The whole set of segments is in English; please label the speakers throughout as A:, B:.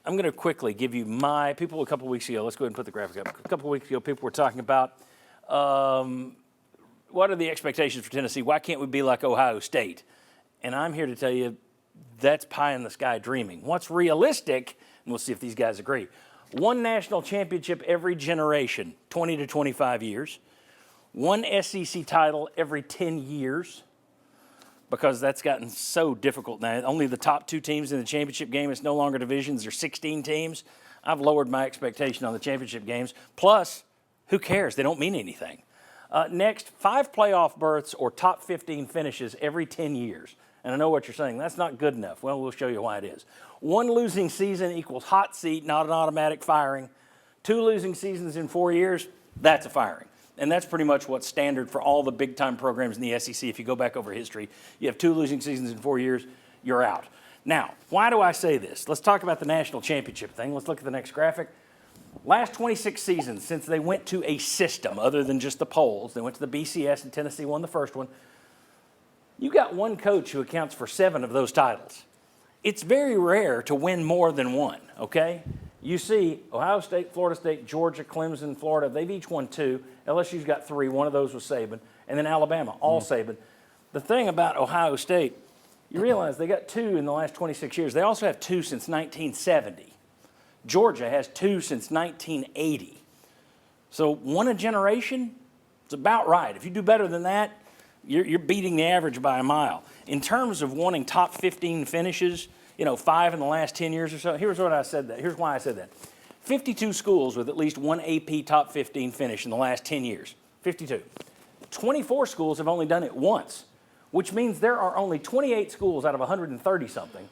A: I'm going to quickly give you my people a couple weeks ago. Let's go ahead and put the graphic up. A couple weeks ago, people were talking about what are the expectations for Tennessee? Why can't we be like Ohio State? And I'm here to tell you that's pie in the sky dreaming. What's realistic, and we'll see if these guys agree, one national championship every generation, 20 to 25 years. One SEC title every 10 years, because that's gotten so difficult now. Only the top 2 teams in the championship game. It's no longer divisions. There's 16 teams. I've lowered my expectation on the championship games. Plus, who cares? They don't mean anything. Next, 5 playoff berths or top 15 finishes every 10 years. And I know what you're saying. That's not good enough. Well, we'll show you why it is. 1 losing season equals hot seat, not an automatic firing. 2 losing seasons in 4 years, that's a firing. And that's pretty much what's standard for all the big-time programs in the SEC. If you go back over history, you have 2 losing seasons in 4 years, you're out. Now, why do I say this? Let's talk about the national championship thing. Let's look at the next graphic. Last 26 seasons, since they went to a system other than just the polls, they went to the BCS and Tennessee won the first one, you got one coach who accounts for 7 of those titles. It's very rare to win more than one, okay? You see Ohio State, Florida State, Georgia, Clemson, Florida, they've each won 2. LSU's got 3. One of those was Saban. And then Alabama, all Saban. The thing about Ohio State, you realize they got 2 in the last 26 years. They also have 2 since 1970. Georgia has 2 since 1980. So 1 a generation, it's about right. If you do better than that, you're beating the average by a mile. In terms of wanting top 15 finishes, 5 in the last 10 years or so, here's why I said that. 52 schools with at least 1 AP top 15 finish in the last 10 years. 52. 24 schools have only done it once, which means there are only 28 schools out of 130-something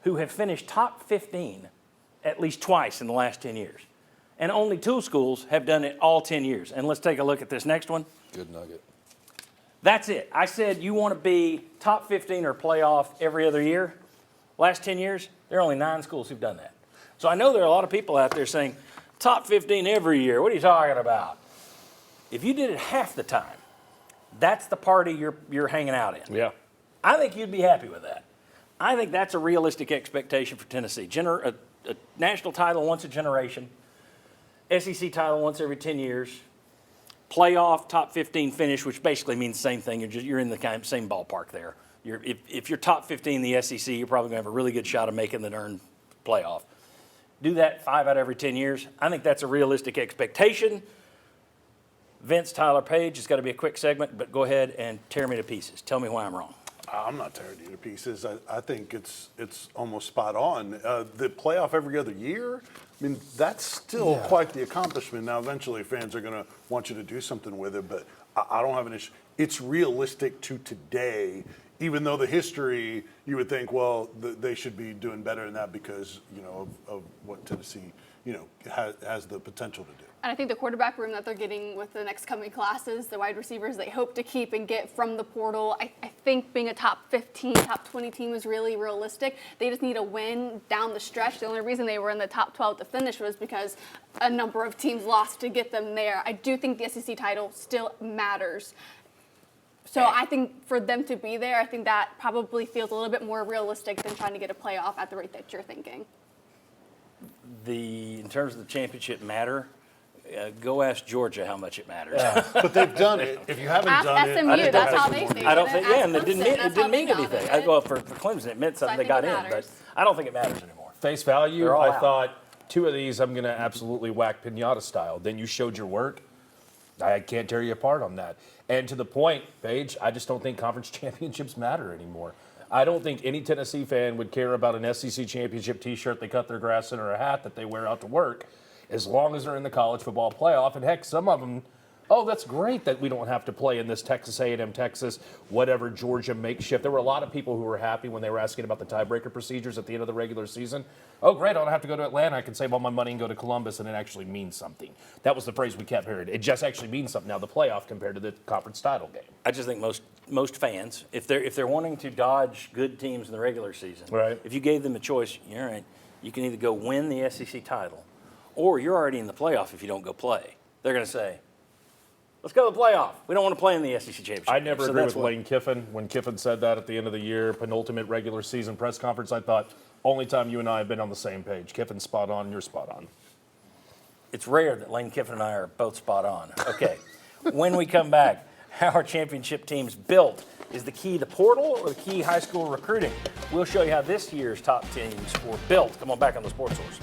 A: who have finished top 15 at least twice in the last 10 years. And only 2 schools have done it all 10 years. And let's take a look at this next one.
B: Good nugget.
A: That's it. I said you want to be top 15 or playoff every other year. Last 10 years, there are only 9 schools who've done that. So I know there are a lot of people out there saying, top 15 every year, what are you talking about? If you did it half the time, that's the party you're hanging out in.
B: Yeah.
A: I think you'd be happy with that. I think that's a realistic expectation for Tennessee. A national title once a generation, SEC title once every 10 years, playoff top 15 finish, which basically means the same thing. You're in the same ballpark there. If you're top 15 in the SEC, you're probably going to have a really good shot of making the darn playoff. Do that 5 out of every 10 years. I think that's a realistic expectation. Vince, Tyler Page, it's got to be a quick segment, but go ahead and tear me to pieces. Tell me why I'm wrong.
C: I'm not tearing you to pieces. I think it's almost spot on. The playoff every other year, I mean, that's still quite the accomplishment. Now, eventually fans are going to want you to do something with it, but I don't have an issue. It's realistic to today, even though the history, you would think, well, they should be doing better than that because, of what Tennessee, has the potential to do.
D: And I think the quarterback room that they're getting with the next coming classes, the wide receivers they hope to keep and get from the portal, I think being a top 15, top 20 team is really realistic. They just need a win down the stretch. The only reason they were in the top 12 to finish was because a number of teams lost to get them there. I do think the SEC title still matters. So I think for them to be there, I think that probably feels a little bit more realistic than trying to get a playoff at the rate that you're thinking.
A: In terms of the championship matter, go ask Georgia how much it matters.
C: But they've done it. If you haven't done it,
D: SMU, that's how they say
A: I don't think, and it didn't mean
D: got
A: anything.
D: it.
A: Well, for Clemson, it meant something they got in, but I don't think it matters anymore.
B: Face value,
A: They're all
B: I
A: out.
B: thought 2 of these I'm going to absolutely whack pinata style. Then you showed your work. I can't tear you apart on that. And to the point, Paige, I just don't think conference championships matter anymore. I don't think any Tennessee fan would care about an SEC championship T-shirt they cut their grass in or a hat that they wear out to work, as long as they're in the college football playoff. And heck, some of them, that's great that we don't have to play in this Texas A&M, Texas, whatever, Georgia makeshift. There were a lot of people who were happy when they were asking about the tiebreaker procedures at the end of the regular season. Oh, great, I don't have to go to Atlanta. I can save all my money and go to Columbus, and it actually means something. That was the phrase we kept hearing. It just actually means something now, the playoff compared to the conference title game.
A: I just think most fans, if they're wanting to dodge good teams in the regular season,
B: right,
A: if you gave them a choice, all right, you can either go win the SEC title, or you're already in the playoff if you don't go play. They're going to say, let's go to the playoff. We don't want to play in the SEC championship.
B: I never agree with Lane Kiffin. When Kiffin said that at the end of the year, penultimate regular season press conference, I thought, Only time you and I have been on the same page. Kiffin's spot on, you're spot on.
A: It's rare that Lane Kiffin and I are both spot on. Okay. When we come back, how are championship teams built? Is the key the portal or the key high school recruiting? We'll show you how this year's top teams were built. Come on back on the Sports Source.